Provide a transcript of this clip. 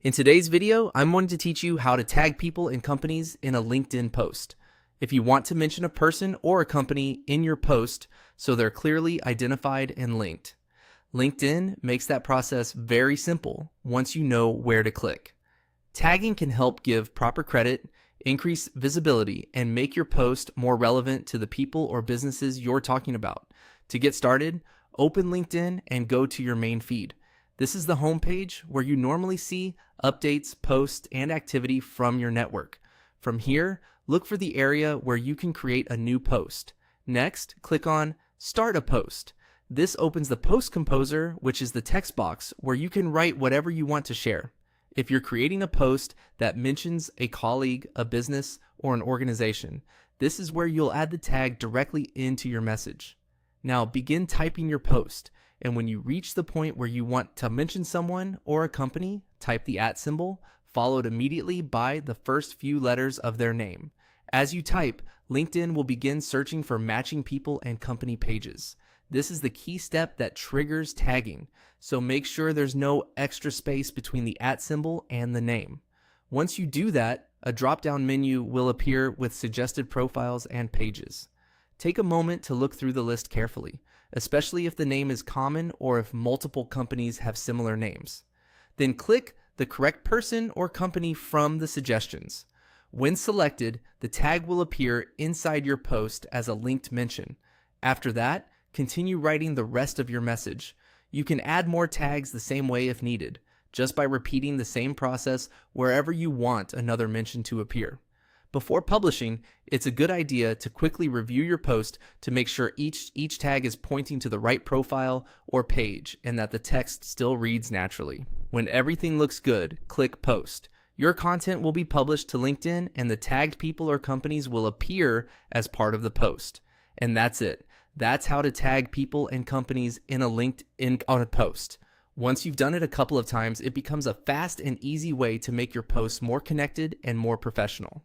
In today's video, I'm going to teach you how to tag people and companies in a LinkedIn post. If you want to mention a person or a company in your post so they're clearly identified and linked. LinkedIn makes that process very simple once you know where to click. Tagging can help give proper credit, increase visibility, and make your post more relevant to the people or businesses you're talking about. To get started, open LinkedIn and go to your main feed. This is the homepage where you normally see updates, posts, and activity from your network. From here, look for the area where you can create a new post. Next, click on Start a Post. This opens the Post Composer, which is the text box where you can write whatever you want to share. If you're creating a post that mentions a colleague, a business, or an organization, this is where you'll add the tag directly into your message. Now begin typing your post, and when you reach the point where you want to mention someone or a company, type the @ symbol, followed immediately by the first few letters of their name. As you type, LinkedIn will begin searching for matching people and company pages. This is the key step that triggers tagging, so make sure there's no extra space between the @ symbol and the name. Once you do that, a drop-down menu will appear with suggested profiles and pages. Take a moment to look through the list carefully, especially if the name is common or if multiple companies have similar names. Then click the correct person or company from the suggestions. When selected, the tag will appear inside your post as a linked mention. After that, continue writing the rest of your message. You can add more tags the same way if needed, just by repeating the same process wherever you want another mention to appear. Before publishing, it's a good idea to quickly review your post to make sure each tag is pointing to the right profile or page and that the text still reads naturally. When everything looks good, click Post. Your content will be published to LinkedIn and the tagged people or companies will appear as part of the post. And that's it. That's how to tag people and companies in on a post. Once you've done it a couple of times, it becomes a fast and easy way to make your posts more connected and more professional.